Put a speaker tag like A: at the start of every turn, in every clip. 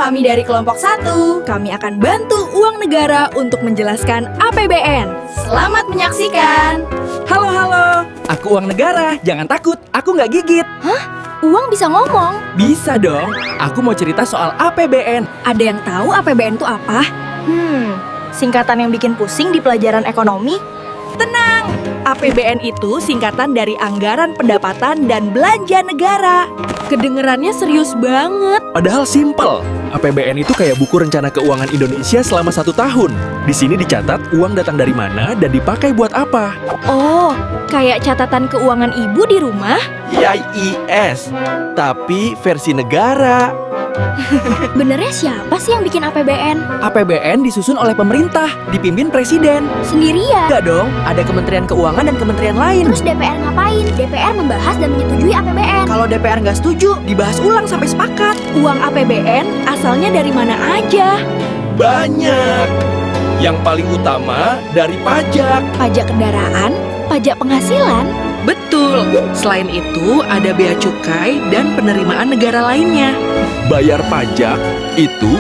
A: kami dari kelompok 1. Kami akan bantu uang negara untuk menjelaskan APBN. Selamat menyaksikan.
B: Halo, aku uang negara, jangan takut, aku nggak gigit.
A: Uang bisa ngomong.
B: Bisa dong, aku mau cerita soal APBN.
A: Ada yang tahu APBN itu apa?
C: Singkatan yang bikin pusing di pelajaran ekonomi.
A: Tenang, APBN itu singkatan dari Anggaran Pendapatan dan Belanja Negara. Kedengerannya serius banget.
B: Padahal simple, APBN itu kayak buku rencana keuangan Indonesia selama 1 tahun. Di sini dicatat uang datang dari mana dan dipakai buat apa.
A: Oh, kayak catatan keuangan ibu di rumah?
D: YIS, tapi versi negara.
A: Benernya siapa sih yang bikin APBN?
B: APBN disusun oleh pemerintah, dipimpin presiden.
A: Sendirian.
B: Enggak dong, ada Kementerian Keuangan dan kementerian lain.
A: Terus DPR ngapain? DPR membahas dan menyetujui APBN.
B: Kalau DPR nggak setuju, dibahas ulang sampai sepakat.
A: Uang APBN asalnya dari mana aja?
D: Banyak. Yang paling utama dari pajak.
A: Pajak kendaraan, pajak penghasilan.
B: Betul, selain itu ada bea cukai dan penerimaan negara lainnya.
D: Bayar pajak itu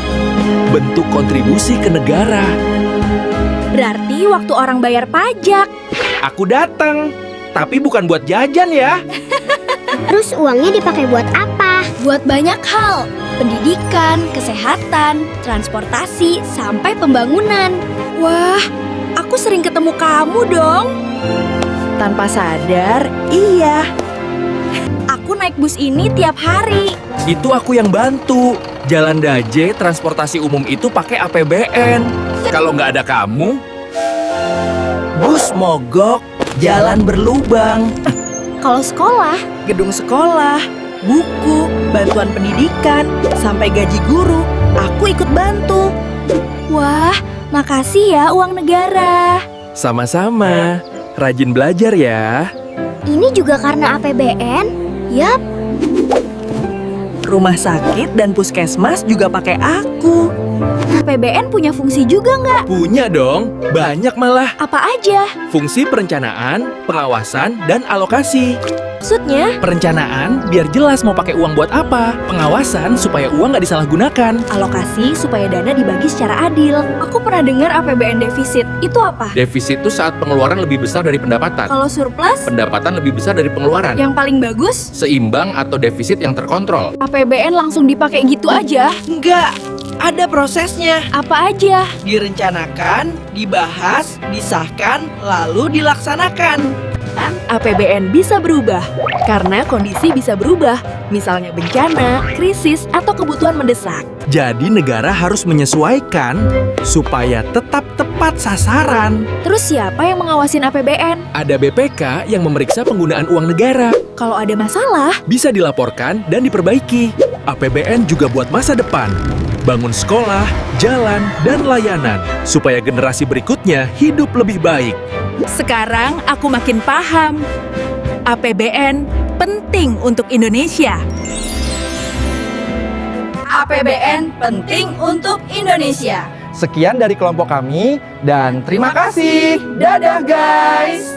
D: bentuk kontribusi ke negara.
A: Berarti waktu orang bayar pajak.
D: Aku datang, tapi bukan buat jajan ya.
E: Terus uangnya dipakai buat apa?
A: Buat banyak hal. Pendidikan, kesehatan, transportasi, sampai pembangunan. Wah, aku sering ketemu kamu dong.
C: Tanpa sadar, iya.
A: Aku naik bus ini tiap hari.
D: Itu aku yang bantu. Jalan Daje, transportasi umum itu pakai APBN. Kalau nggak ada kamu, bus mogok, jalan berlubang.
A: Kalau sekolah,
C: Gedung sekolah, buku, bantuan pendidikan, sampai gaji guru, aku ikut bantu.
A: wah, makasih ya uang negara.
D: Sama-sama. Rajin belajar ya.
E: Ini juga karena APBN?
A: Yap,
C: Rumah sakit dan puskesmas juga pakai aku.
A: APBN punya fungsi juga nggak?
D: Punya dong, banyak malah.
A: Apa aja?
D: Fungsi perencanaan, pengawasan, dan alokasi.
A: Maksudnya?
D: Perencanaan biar jelas mau pakai uang buat apa. Pengawasan supaya uang nggak disalahgunakan.
A: Alokasi supaya dana dibagi secara adil. Aku pernah dengar APBN defisit. Itu apa?
F: Defisit itu saat pengeluaran lebih besar dari pendapatan.
A: Kalau surplus,
F: Pendapatan lebih besar dari pengeluaran.
A: yang paling bagus,
F: Seimbang atau defisit yang terkontrol.
A: APBN langsung dipakai gitu aja.
B: Enggak, ada prosesnya.
A: Apa aja?
B: Direncanakan, dibahas, disahkan, lalu dilaksanakan.
A: APBN bisa berubah karena kondisi bisa berubah, misalnya bencana, krisis, atau kebutuhan mendesak.
D: Jadi negara harus menyesuaikan supaya tetap tepat sasaran.
A: Terus siapa yang mengawasin APBN?
D: Ada BPK yang memeriksa penggunaan uang negara.
A: Kalau ada masalah,
D: Bisa dilaporkan dan diperbaiki. APBN juga buat masa depan. Bangun sekolah, jalan, dan layanan. Supaya generasi berikutnya hidup lebih baik.
A: sekarang aku makin paham. APBN penting untuk Indonesia. APBN penting untuk Indonesia.
G: Sekian dari kelompok kami dan terima kasih. Dadah guys.